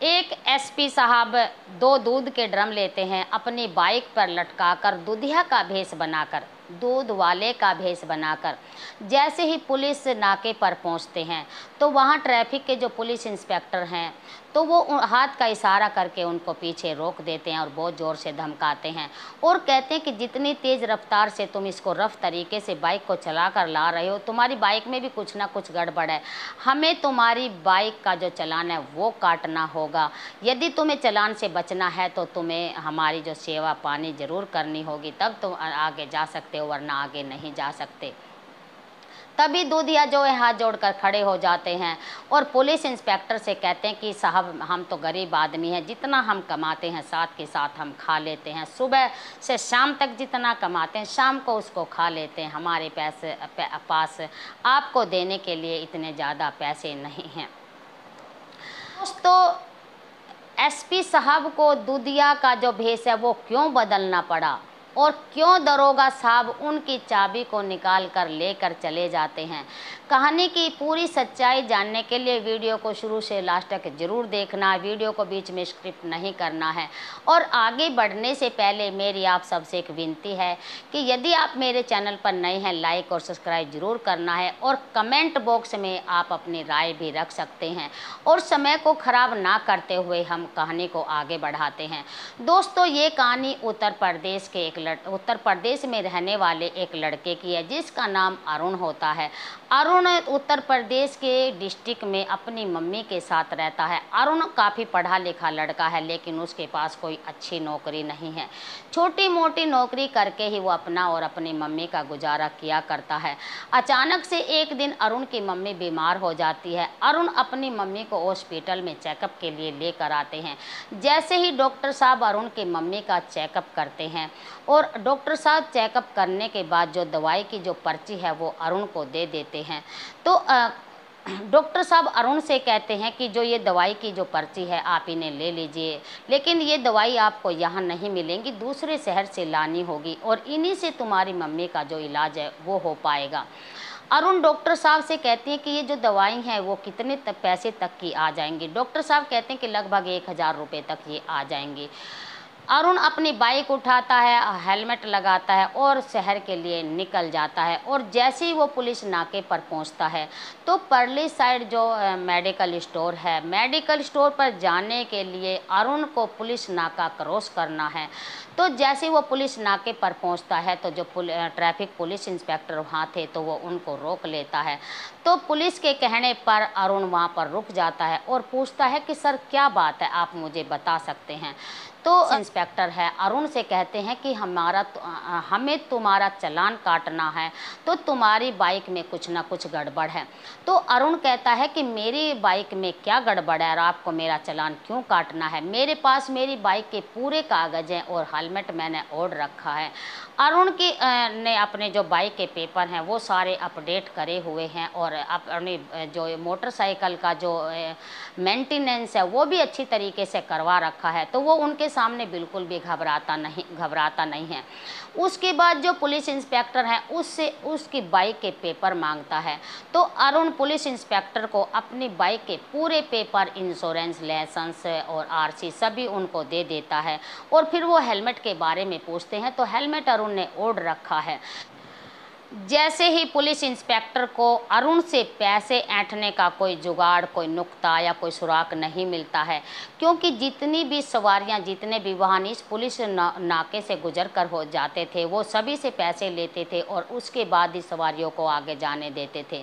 एक एसपी साहब दो दूध के ड्रम लेते हैं, अपनी बाइक पर लटकाकर दूधिया का भेष बनाकर, दूध वाले का भेष बनाकर जैसे ही पुलिस नाके पर पहुंचते हैं तो वहां ट्रैफिक के जो पुलिस इंस्पेक्टर हैं तो वो हाथ का इशारा करके उनको पीछे रोक देते हैं और बहुत ज़ोर से धमकाते हैं और कहते हैं कि जितनी तेज़ रफ्तार से तुम इसको रफ तरीके से बाइक को चला कर ला रहे हो, तुम्हारी बाइक में भी कुछ ना कुछ गड़बड़ है, हमें तुम्हारी बाइक का जो चालान है वो काटना होगा। यदि तुम्हें चालान से बचना है तो तुम्हें हमारी जो सेवा पानी ज़रूर करनी होगी, तब तुम आगे जा सकते हो, वरना आगे नहीं जा सकते। तभी दूधिया जो है हाथ जोड़कर खड़े हो जाते हैं और पुलिस इंस्पेक्टर से कहते हैं कि साहब हम तो गरीब आदमी हैं, जितना हम कमाते हैं साथ के साथ हम खा लेते हैं, सुबह से शाम तक जितना कमाते हैं शाम को उसको खा लेते हैं, हमारे पास आपको देने के लिए इतने ज़्यादा पैसे नहीं हैं। दोस्तों, एसपी साहब को दूधिया का जो भेष है वो क्यों बदलना पड़ा और क्यों दरोगा साहब उनकी चाबी को निकाल कर लेकर चले जाते हैं। कहानी की पूरी सच्चाई जानने के लिए वीडियो को शुरू से लास्ट तक ज़रूर देखना, वीडियो को बीच में स्किप नहीं करना है। और आगे बढ़ने से पहले मेरी आप सबसे एक विनती है कि यदि आप मेरे चैनल पर नए हैं, लाइक और सब्सक्राइब ज़रूर करना है और कमेंट बॉक्स में आप अपनी राय भी रख सकते हैं और समय को ख़राब ना करते हुए हम कहानी को आगे बढ़ाते हैं। दोस्तों, ये कहानी उत्तर प्रदेश में रहने वाले एक लड़के की है जिसका नाम अरुण होता है। अरुण उत्तर प्रदेश के डिस्ट्रिक्ट में अपनी मम्मी के साथ रहता है। अरुण काफ़ी पढ़ा लिखा लड़का है लेकिन उसके पास कोई अच्छी नौकरी नहीं है। छोटी मोटी नौकरी करके ही वो अपना और अपनी मम्मी का गुजारा किया करता है। अचानक से एक दिन अरुण की मम्मी बीमार हो जाती है। अरुण अपनी मम्मी को हॉस्पिटल में चेकअप के लिए लेकर आते हैं। जैसे ही डॉक्टर साहब अरुण की मम्मी का चेकअप करते हैं और डॉक्टर साहब चेकअप करने के बाद जो दवाई की जो पर्ची है वो अरुण को दे देते हैं। तो डॉक्टर साहब अरुण से कहते हैं कि जो ये दवाई की जो पर्ची है आप इन्हें ले लीजिए, लेकिन ये दवाई आपको यहाँ नहीं मिलेंगी, दूसरे शहर से लानी होगी और इन्हीं से तुम्हारी मम्मी का जो इलाज है वो हो पाएगा। अरुण डॉक्टर साहब से कहती हैं कि ये जो दवाई है वो कितने पैसे तक की आ जाएंगी। डॉक्टर साहब कहते हैं कि लगभग 1000 रुपये तक ये आ जाएंगी। अरुण अपनी बाइक उठाता है, हेलमेट लगाता है और शहर के लिए निकल जाता है। और जैसे ही वो पुलिस नाके पर पहुंचता है तो परली साइड जो मेडिकल स्टोर है, मेडिकल स्टोर पर जाने के लिए अरुण को पुलिस नाका क्रॉस करना है। तो जैसे वो पुलिस नाके पर पहुंचता है तो जो ट्रैफिक पुलिस इंस्पेक्टर वहाँ थे तो वो उनको रोक लेता है। तो पुलिस के कहने पर अरुण वहाँ पर रुक जाता है और पूछता है कि सर क्या बात है, आप मुझे बता सकते हैं। तो इंस्पेक्टर है अरुण से कहते हैं कि हमें तुम्हारा चालान काटना है, तो तुम्हारी बाइक में कुछ ना कुछ गड़बड़ है। तो अरुण कहता है कि मेरी बाइक में क्या गड़बड़ है और आपको मेरा चालान क्यों काटना है, मेरे पास मेरी बाइक के पूरे कागज़ हैं और हेलमेट मैंने ओढ़ रखा है। अरुण ने अपने जो बाइक के पेपर हैं वो सारे अपडेट करे हुए हैं और अपनी जो मोटरसाइकिल का जो मेंटेनेंस है वो भी अच्छी तरीके से करवा रखा है। तो वो उनके सामने बिल्कुल भी घबराता नहीं है। उसके बाद जो पुलिस इंस्पेक्टर है उससे उसकी बाइक के पेपर मांगता है। तो अरुण पुलिस इंस्पेक्टर को अपनी बाइक के पूरे पेपर, इंश्योरेंस, लाइसेंस और आरसी सभी उनको दे देता है। और फिर वो हेलमेट के बारे में पूछते हैं तो हेलमेट अरुण ने ओढ़ रखा है। जैसे ही पुलिस इंस्पेक्टर को अरुण से पैसे ऐंठने का कोई जुगाड़, कोई नुक्ता या कोई सुराग नहीं मिलता है, क्योंकि जितनी भी सवारियां, जितने भी वाहन इस पुलिस नाके से गुजर कर हो जाते थे वो सभी से पैसे लेते थे और उसके बाद ही सवारियों को आगे जाने देते थे।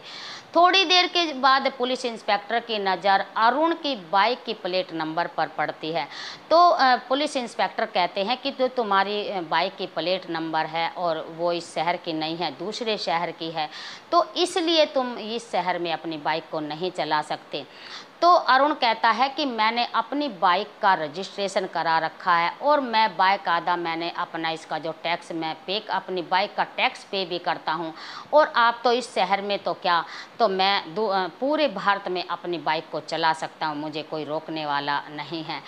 थोड़ी देर के बाद पुलिस इंस्पेक्टर की नज़र अरुण की बाइक की प्लेट नंबर पर पड़ती है। तो पुलिस इंस्पेक्टर कहते हैं कि तो तुम्हारी बाइक की प्लेट नंबर है और वो इस शहर की नहीं है, दूसरे शहर की है, तो इसलिए तुम इस शहर में अपनी बाइक को नहीं चला सकते। तो अरुण कहता है कि मैंने अपनी बाइक का रजिस्ट्रेशन करा रखा है और मैं बाकायदा मैंने अपना इसका जो टैक्स मैं अपनी बाइक का टैक्स पे भी करता हूं और आप तो इस शहर में तो क्या, तो मैं पूरे भारत में अपनी बाइक को चला सकता हूं, मुझे कोई रोकने वाला नहीं है।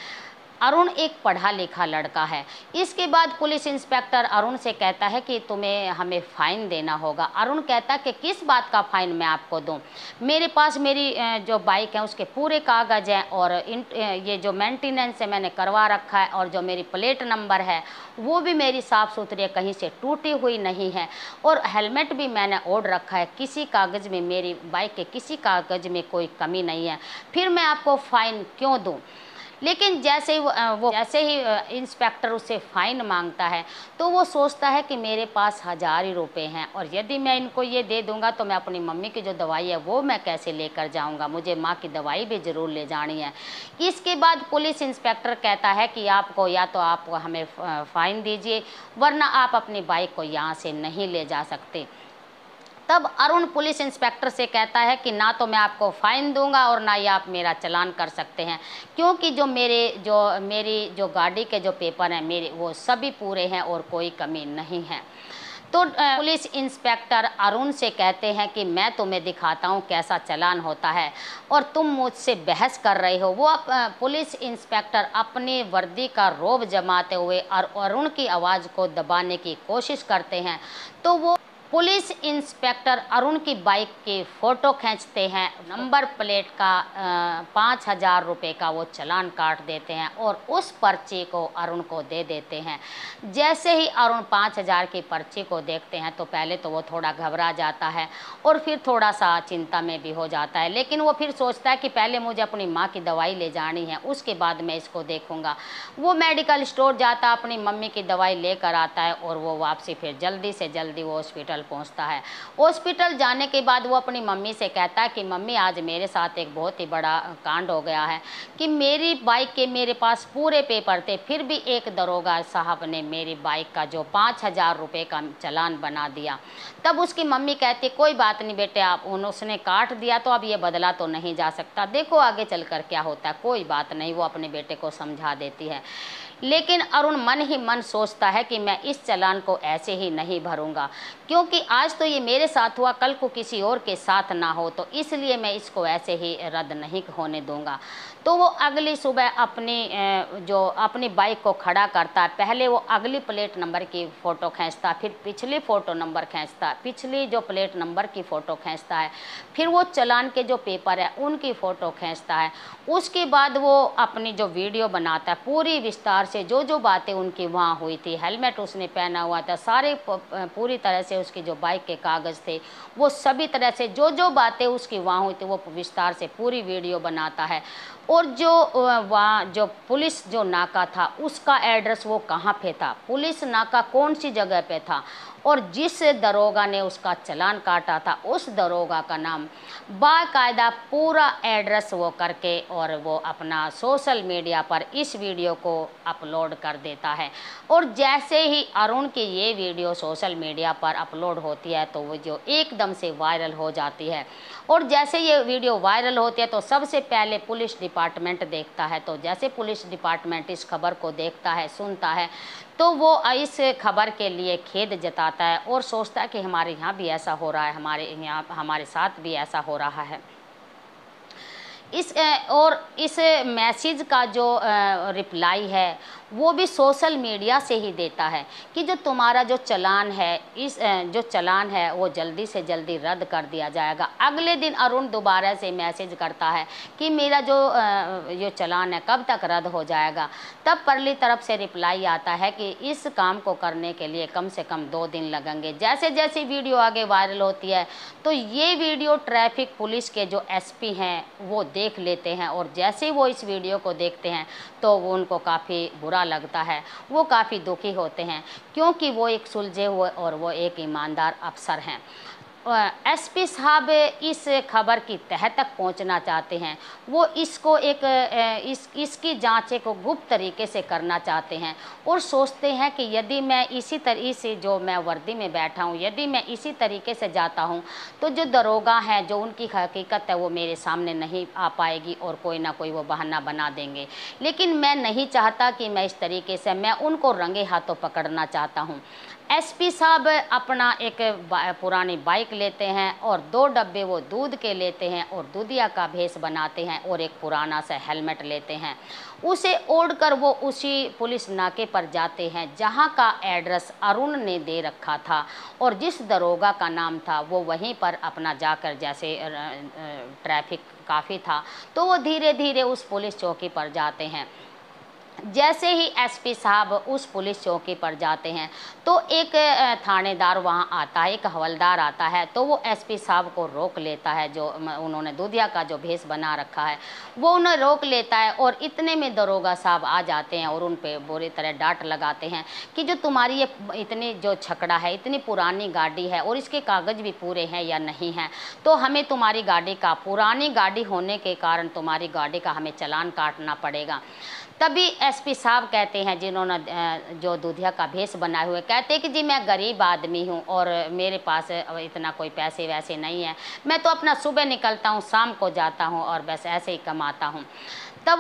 अरुण एक पढ़ा लिखा लड़का है। इसके बाद पुलिस इंस्पेक्टर अरुण से कहता है कि तुम्हें हमें फ़ाइन देना होगा। अरुण कहता है कि किस बात का फ़ाइन मैं आपको दूं? मेरे पास मेरी जो बाइक है उसके पूरे कागज़ हैं और ये जो मेंटेनेंस है मैंने करवा रखा है, और जो मेरी प्लेट नंबर है वो भी मेरी साफ़ सुथरी है, कहीं से टूटी हुई नहीं है, और हेलमेट भी मैंने ओढ़ रखा है। किसी कागज़ में, मेरी बाइक के किसी कागज़ में कोई कमी नहीं है, फिर मैं आपको फ़ाइन क्यों दूं? लेकिन जैसे ही इंस्पेक्टर उससे फ़ाइन मांगता है तो वो सोचता है कि मेरे पास 1000 ही रुपये हैं, और यदि मैं इनको ये दे दूंगा तो मैं अपनी मम्मी की जो दवाई है वो मैं कैसे लेकर जाऊंगा, मुझे माँ की दवाई भी ज़रूर ले जानी है। इसके बाद पुलिस इंस्पेक्टर कहता है कि आपको या तो आप हमें फ़ाइन दीजिए, वरना आप अपनी बाइक को यहाँ से नहीं ले जा सकते। तब अरुण पुलिस इंस्पेक्टर से कहता है कि ना तो मैं आपको फ़ाइन दूंगा और ना ही आप मेरा चालान कर सकते हैं, क्योंकि मेरी जो गाड़ी के जो पेपर हैं मेरे वो सभी पूरे हैं और कोई कमी नहीं है। तो पुलिस इंस्पेक्टर अरुण से कहते हैं कि मैं तुम्हें दिखाता हूँ कैसा चालान होता है और तुम मुझसे बहस कर रहे हो। वो पुलिस इंस्पेक्टर अपनी वर्दी का रौब जमाते हुए और अरुण की आवाज़ को दबाने की कोशिश करते हैं, तो वो पुलिस इंस्पेक्टर अरुण की बाइक की फ़ोटो खींचते हैं, नंबर प्लेट का 5000 रुपये का वो चालान काट देते हैं और उस पर्ची को अरुण को दे देते हैं। जैसे ही अरुण 5000 की पर्ची को देखते हैं तो पहले तो वो थोड़ा घबरा जाता है और फिर थोड़ा सा चिंता में भी हो जाता है, लेकिन वो फिर सोचता है कि पहले मुझे अपनी माँ की दवाई ले जानी है, उसके बाद मैं इसको देखूँगा। वो मेडिकल स्टोर जाता, अपनी मम्मी की दवाई लेकर आता है और वो वापसी फिर जल्दी से जल्दी वो हॉस्पिटल पहुंचता है। हॉस्पिटल जाने के बाद वो अपनी मम्मी से कहता है कि मम्मी, आज मेरे साथ एक बहुत ही बड़ा कांड हो गया है कि मेरी बाइक के मेरे पास पूरे पेपर थे, फिर भी एक दरोगा साहब ने मेरी बाइक का जो 5000 रुपये का चालान बना दिया। तब उसकी मम्मी कहती, कोई बात नहीं बेटे, आप उसने काट दिया तो अब ये बदला तो नहीं जा सकता, देखो आगे चलकर क्या होता है, कोई बात नहीं। वो अपने बेटे को समझा देती है, लेकिन अरुण मन ही मन सोचता है कि मैं इस चालान को ऐसे ही नहीं भरूंगा, क्योंकि आज तो ये मेरे साथ हुआ, कल को किसी और के साथ ना हो, तो इसलिए मैं इसको ऐसे ही रद्द नहीं होने दूंगा। तो वो अगली सुबह अपनी बाइक को खड़ा करता है। पहले वो अगली प्लेट नंबर की फ़ोटो खींचता, फिर पिछली फ़ोटो नंबर खींचता, पिछली जो प्लेट नंबर की फ़ोटो खींचता है, फिर वो चालान के जो पेपर है उनकी फ़ोटो खींचता है। उसके बाद वो अपनी जो वीडियो बनाता है पूरी विस्तार से, जो बातें उनकी वहाँ हुई थी, हेलमेट उसने पहना हुआ था, सारे पूरी तरह से उसकी जो बाइक के कागज़ थे वो सभी तरह से जो बातें उसकी वहाँ हुई थी वो विस्तार से पूरी वीडियो बनाता है। और वहाँ जो पुलिस जो नाका था उसका एड्रेस वो कहाँ पे था, पुलिस नाका कौन सी जगह पे था, और जिस दरोगा ने उसका चालान काटा था उस दरोगा का नाम, बाकायदा पूरा एड्रेस वो करके और वो अपना सोशल मीडिया पर इस वीडियो को अपलोड कर देता है। और जैसे ही अरुण की ये वीडियो सोशल मीडिया पर अपलोड होती है तो वो जो एकदम से वायरल हो जाती है, और जैसे ये वीडियो वायरल होती है तो सबसे पहले पुलिस डिपार्टमेंट देखता है। तो जैसे पुलिस डिपार्टमेंट इस खबर को देखता है, सुनता है, तो वो इस खबर के लिए खेद जताता है और सोचता है कि हमारे यहाँ भी ऐसा हो रहा है, हमारे साथ भी ऐसा हो रहा है। इस मैसेज का जो रिप्लाई है वो भी सोशल मीडिया से ही देता है कि जो तुम्हारा जो चालान है वो जल्दी से जल्दी रद्द कर दिया जाएगा। अगले दिन अरुण दोबारा से मैसेज करता है कि मेरा जो चालान है कब तक रद्द हो जाएगा। तब परली तरफ से रिप्लाई आता है कि इस काम को करने के लिए कम से कम 2 दिन लगेंगे। जैसे जैसे वीडियो आगे वायरल होती है तो ये वीडियो ट्रैफिक पुलिस के जो एसपी हैं वो देख लेते हैं, और जैसे वो इस वीडियो को देखते हैं तो वो उनको काफ़ी बुरा लगता है, वो काफ़ी दुखी होते हैं, क्योंकि वो एक सुलझे हुए और वो एक ईमानदार अफसर हैं। एसपी साहब इस खबर की तह तक पहुंचना चाहते हैं, वो इसको इसकी जांच को गुप्त तरीके से करना चाहते हैं और सोचते हैं कि यदि मैं इसी तरीके से जो मैं वर्दी में बैठा हूं, यदि मैं इसी तरीके से जाता हूं तो जो दरोगा है, जो उनकी हकीकत है वो मेरे सामने नहीं आ पाएगी और कोई ना कोई वो बहाना बना देंगे। लेकिन मैं नहीं चाहता कि मैं इस तरीके से, मैं उनको रंगे हाथों पकड़ना चाहता हूँ। एसपी साहब अपना एक पुरानी बाइक लेते हैं और 2 डब्बे वो दूध के लेते हैं और दूधिया का भेष बनाते हैं और एक पुराना सा हेलमेट लेते हैं। उसे ओढ़कर वो उसी पुलिस नाके पर जाते हैं जहां का एड्रेस अरुण ने दे रखा था और जिस दरोगा का नाम था वो वहीं पर अपना जाकर, जैसे ट्रैफिक काफ़ी था तो वो धीरे धीरे उस पुलिस चौकी पर जाते हैं। जैसे ही एसपी साहब उस पुलिस चौकी पर जाते हैं तो एक थानेदार वहां आता है, एक हवलदार आता है, तो वो एसपी साहब को रोक लेता है। जो उन्होंने दूधिया का जो भेष बना रखा है वो उन्हें रोक लेता है और इतने में दरोगा साहब आ जाते हैं और उन पे बुरी तरह डांट लगाते हैं कि जो तुम्हारी ये इतनी जो छकड़ा है, इतनी पुरानी गाड़ी है और इसके कागज़ भी पूरे हैं या नहीं हैं, तो हमें तुम्हारी गाड़ी का, पुरानी गाड़ी होने के कारण तुम्हारी गाड़ी का हमें चालान काटना पड़ेगा। तभी एसपी साहब कहते हैं, जिन्होंने जो दूधिया का भेष बनाए हुए, कहते हैं कि जी मैं गरीब आदमी हूँ और मेरे पास इतना कोई पैसे वैसे नहीं है, मैं तो अपना सुबह निकलता हूँ, शाम को जाता हूँ और बस ऐसे ही कमाता हूँ। तब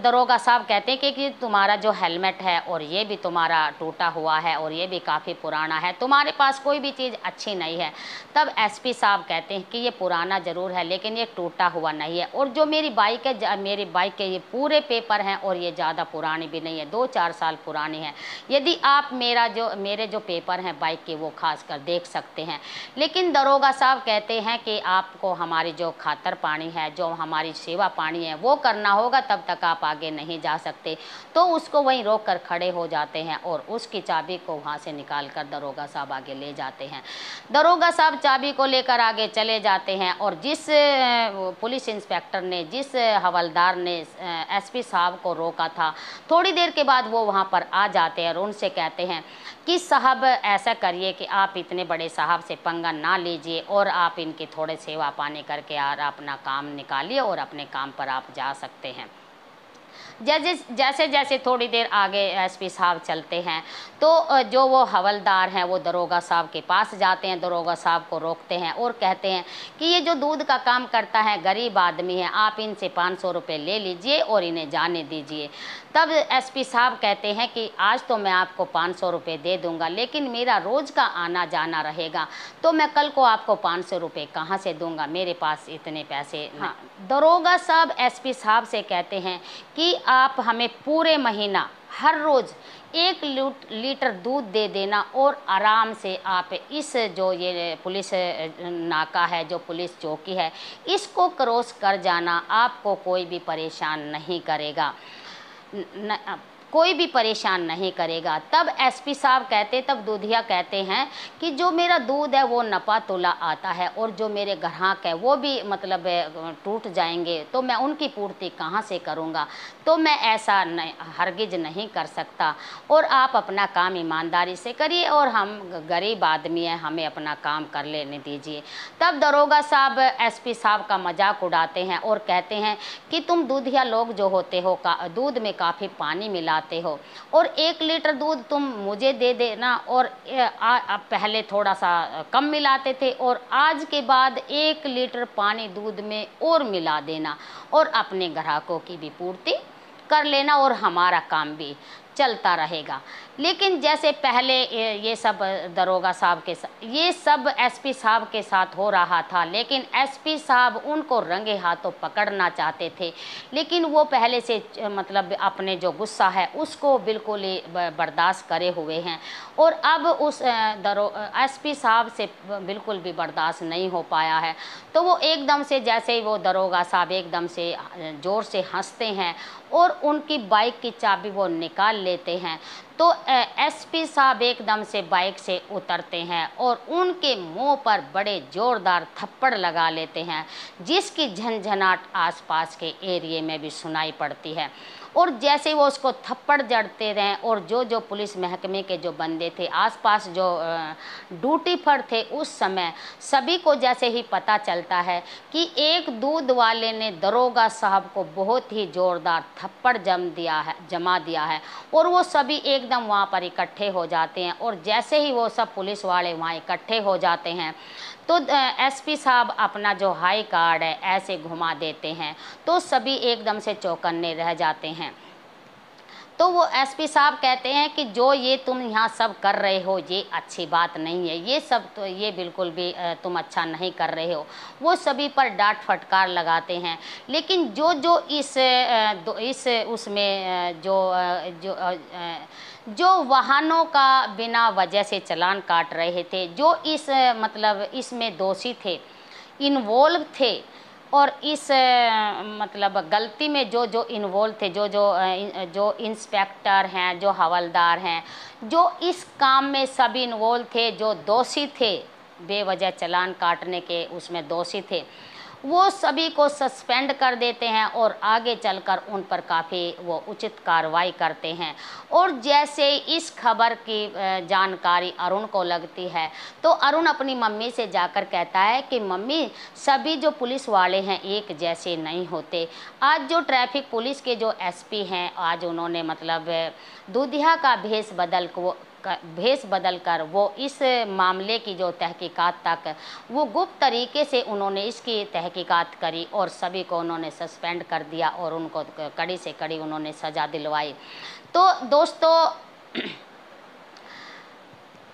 दरोगा साहब कहते हैं कि तुम्हारा जो हेलमेट है और ये भी तुम्हारा टूटा हुआ है और ये भी काफ़ी पुराना है, तुम्हारे पास कोई भी चीज़ अच्छी नहीं है। तब एसपी साहब कहते हैं कि ये पुराना ज़रूर है लेकिन ये टूटा हुआ नहीं है, और जो मेरी बाइक है, मेरी बाइक के ये पूरे पेपर हैं और ये ज़्यादा पुरानी भी नहीं है, 2-4 साल पुरानी है। यदि आप मेरे जो पेपर हैं बाइक के वो खास कर देख सकते हैं। लेकिन दरोगा साहब कहते हैं कि आपको हमारी जो खातर पानी है, जो हमारी सेवा पानी है वो करना होगा, तब तक आप आगे नहीं जा सकते। तो उसको वहीं रोक कर खड़े हो जाते हैं और उसकी चाबी को वहाँ से निकाल कर दरोगा साहब आगे ले जाते हैं। दरोगा साहब चाबी को लेकर आगे चले जाते हैं और जिस पुलिस इंस्पेक्टर ने, जिस हवलदार ने एसपी साहब को रोका था, थोड़ी देर के बाद वो वहाँ पर आ जाते हैं और उनसे कहते हैं कि साहब ऐसा करिए कि आप इतने बड़े साहब से पंगा ना लीजिए और आप इनकी थोड़े सेवा पानी करके और अपना काम निकालिए और अपने काम पर आप जा सकते हैं। जैसे जैसे थोड़ी देर आगे एसपी साहब चलते हैं तो जो वो हवलदार हैं वो दरोगा साहब के पास जाते हैं, दरोगा साहब को रोकते हैं और कहते हैं कि ये जो दूध का काम करता है गरीब आदमी है, आप इनसे 500 रुपये ले लीजिए और इन्हें जाने दीजिए। तब एसपी साहब कहते हैं कि आज तो मैं आपको 500 रुपये दे दूंगा लेकिन मेरा रोज़ का आना जाना रहेगा, तो मैं कल को आपको 500 रुपये कहाँ से दूंगा, मेरे पास इतने पैसे। हाँ, दरोगा साहब एसपी साहब से कहते हैं कि आप हमें पूरे महीना हर रोज़ 1 लीटर दूध दे देना और आराम से आप इस जो ये पुलिस नाका है, जो पुलिस चौकी है, इसको क्रॉस कर जाना, आपको कोई भी परेशान नहीं करेगा, कोई भी परेशान नहीं करेगा। तब एसपी साहब कहते, तब दूधिया कहते हैं कि जो मेरा दूध है वो नपा तोला आता है और जो मेरे ग्राहक है वो भी मतलब टूट जाएंगे, तो मैं उनकी पूर्ति कहाँ से करूँगा, तो मैं ऐसा हरगिज नहीं कर सकता और आप अपना काम ईमानदारी से करिए और हम गरीब आदमी हैं, हमें अपना काम कर लेने दीजिए। तब दरोगा साहब एसपी साहब का मजाक उड़ाते हैं और कहते हैं कि तुम दूधिया लोग जो होते हो दूध में काफ़ी पानी मिलाते हो और 1 लीटर दूध तुम मुझे दे देना और पहले थोड़ा सा कम मिलाते थे और आज के बाद 1 लीटर पानी दूध में और मिला देना और अपने ग्राहकों की भी पूर्ति कर लेना और हमारा काम भी चलता रहेगा। लेकिन जैसे पहले ये सब दरोगा साहब के ये सब एसपी साहब के साथ हो रहा था, लेकिन एसपी साहब उनको रंगे हाथों पकड़ना चाहते थे, लेकिन वो पहले से मतलब अपने जो गुस्सा है उसको बिल्कुल ही बर्दाश्त करे हुए हैं और अब उस एसपी साहब से बिल्कुल भी बर्दाश्त नहीं हो पाया है। तो वो एकदम से, जैसे ही वो दरोगा साहब एकदम से ज़ोर से हंसते हैं और उनकी बाइक की चाबी वो निकाल लेते हैं, तो एसपी साहब एकदम से बाइक से उतरते हैं और उनके मुंह पर बड़े ज़ोरदार थप्पड़ लगा लेते हैं, जिसकी झनझनाहट आसपास के एरिए में भी सुनाई पड़ती है। और जैसे वो उसको थप्पड़ जड़ते रहे और जो पुलिस महकमे के जो बंदे थे आसपास जो ड्यूटी पर थे, उस समय सभी को जैसे ही पता चलता है कि एक दूध वाले ने दरोगा साहब को बहुत ही ज़ोरदार थप्पड़ जमा दिया है और वो सभी एकदम वहाँ पर इकट्ठे हो जाते हैं। और जैसे ही वो सब पुलिस वाले वहाँ इकट्ठे हो जाते हैं तो एसपी साहब अपना जो हाई कार्ड है ऐसे घुमा देते हैं, तो सभी एकदम से चौकन्ने रह जाते हैं। तो वो एसपी साहब कहते हैं कि जो ये तुम यहाँ सब कर रहे हो ये अच्छी बात नहीं है, ये सब तो ये बिल्कुल भी तुम अच्छा नहीं कर रहे हो। वो सभी पर डांट फटकार लगाते हैं। लेकिन जो जो इस उसमें जो वाहनों का बिना वजह से चालान काट रहे थे, जो इस मतलब इसमें दोषी थे, इन्वॉल्व थे, और इस मतलब गलती में जो जो इन्वॉल्व थे, जो इंस्पेक्टर हैं, जो हवलदार हैं, जो इस काम में सभी इन्वॉल्व थे, जो दोषी थे, बेवजह चालान काटने के उसमें दोषी थे, वो सभी को सस्पेंड कर देते हैं और आगे चलकर उन पर काफ़ी वो उचित कार्रवाई करते हैं। और जैसे इस खबर की जानकारी अरुण को लगती है तो अरुण अपनी मम्मी से जाकर कहता है कि मम्मी, सभी जो पुलिस वाले हैं एक जैसे नहीं होते। आज जो ट्रैफिक पुलिस के जो एसपी हैं, आज उन्होंने मतलब दूधिया का भेष बदल कर वो इस मामले की जो तहकीकात तक वो गुप्त तरीके से उन्होंने इसकी तहकीकात करी और सभी को उन्होंने सस्पेंड कर दिया और उनको कड़ी से कड़ी उन्होंने सज़ा दिलवाई। तो दोस्तों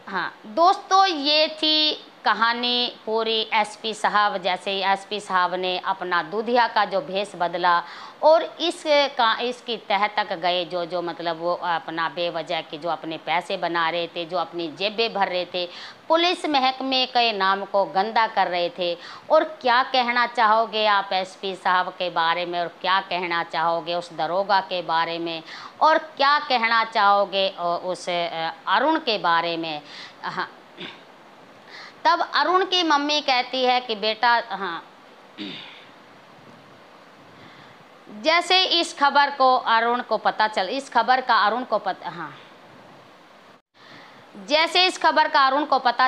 हाँ दोस्तों, ये थी कहानी पूरी एसपी साहब। जैसे एसपी साहब ने अपना दूधिया का जो भेष बदला और इसकी तह तक गए, जो मतलब वो अपना बेवजह के जो अपने पैसे बना रहे थे, जो अपनी जेबें भर रहे थे, पुलिस महकमे के नाम को गंदा कर रहे थे। और क्या कहना चाहोगे आप एसपी साहब के बारे में, और क्या कहना चाहोगे उस दरोगा के बारे में, और क्या कहना चाहोगे उस अरुण के बारे में? हाँ, तब अरुण की मम्मी कहती है कि बेटा, हाँ, जैसे इस खबर का अरुण को पता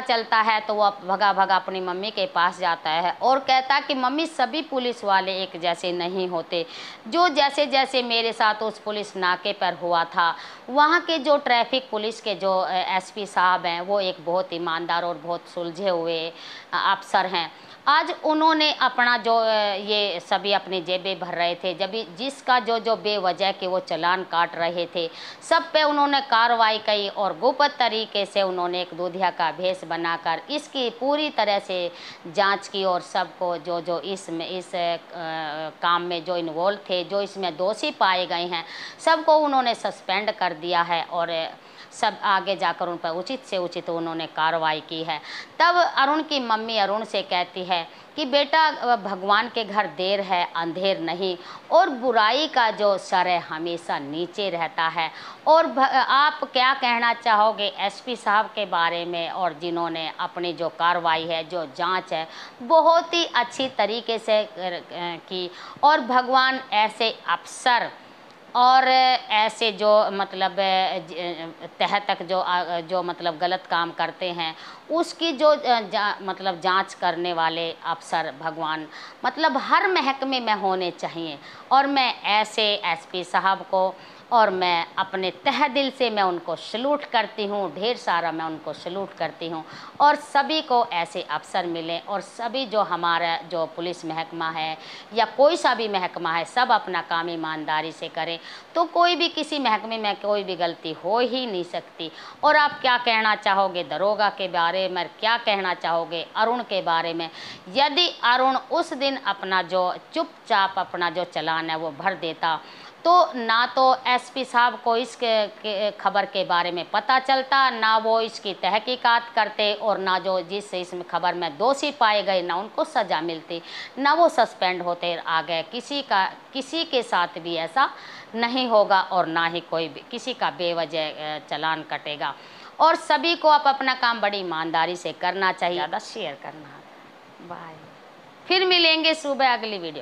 चलता है तो वो भगा भगा अपनी मम्मी के पास जाता है और कहता है कि मम्मी, सभी पुलिस वाले एक जैसे नहीं होते। जो जैसे जैसे मेरे साथ उस पुलिस नाके पर हुआ था, वहाँ के जो ट्रैफिक पुलिस के जो एसपी साहब हैं, वो एक बहुत ईमानदार और बहुत सुलझे हुए अफसर हैं। आज उन्होंने अपना जो ये सभी अपनी जेबें भर रहे थे, जब जिसका जो बेवजह के वो चालान काट रहे थे, सब पे उन्होंने कार्रवाई की और गुप्त तरीके से उन्होंने एक दूधिया का भेष बनाकर इसकी पूरी तरह से जांच की और सबको जो इस काम में जो इन्वॉल्व थे, जो इसमें दोषी पाए गए हैं, सबको उन्होंने सस्पेंड कर दिया है और सब आगे जाकर उन पर उचित से उचित उन्होंने कार्रवाई की है। तब अरुण की मम्मी अरुण से कहती है कि बेटा, भगवान के घर देर है अंधेर नहीं, और बुराई का जो सर है हमेशा नीचे रहता है। और आप क्या कहना चाहोगे एसपी साहब के बारे में, और जिन्होंने अपनी जो कार्रवाई है, जो जांच है, बहुत ही अच्छी तरीके से की। और भगवान ऐसे अफसर और ऐसे जो मतलब तह तक जो मतलब गलत काम करते हैं, उसकी जो मतलब जांच करने वाले अफसर भगवान मतलब हर महकमे में होने चाहिए। और मैं ऐसे एसपी साहब को और मैं अपने तह दिल से मैं उनको सैल्यूट करती हूँ, ढेर सारा मैं उनको सैल्यूट करती हूँ। और सभी को ऐसे अफसर मिलें और सभी जो हमारा जो पुलिस महकमा है या कोई सा भी महकमा है, सब अपना काम ईमानदारी से करें तो कोई भी किसी महकमे में कोई भी गलती हो ही नहीं सकती। और आप क्या कहना चाहोगे दरोगा के बारे में, क्या कहना चाहोगे अरुण के बारे में? यदि अरुण उस दिन अपना जो चुपचाप अपना जो चालान है वो भर देता तो ना तो एसपी साहब को इस खबर के बारे में पता चलता, ना वो इसकी तहकीकात करते, और ना जो जिस इसमें खबर में दोषी पाए गए ना उनको सज़ा मिलती, ना वो सस्पेंड होते आगे। किसी के साथ भी ऐसा नहीं होगा और ना ही कोई भी किसी का बेवजह चालान कटेगा। और सभी को आप अपना काम बड़ी ईमानदारी से करना चाहिए, ज़्यादा शेयर करना। बाय, फिर मिलेंगे सुबह अगली वीडियो।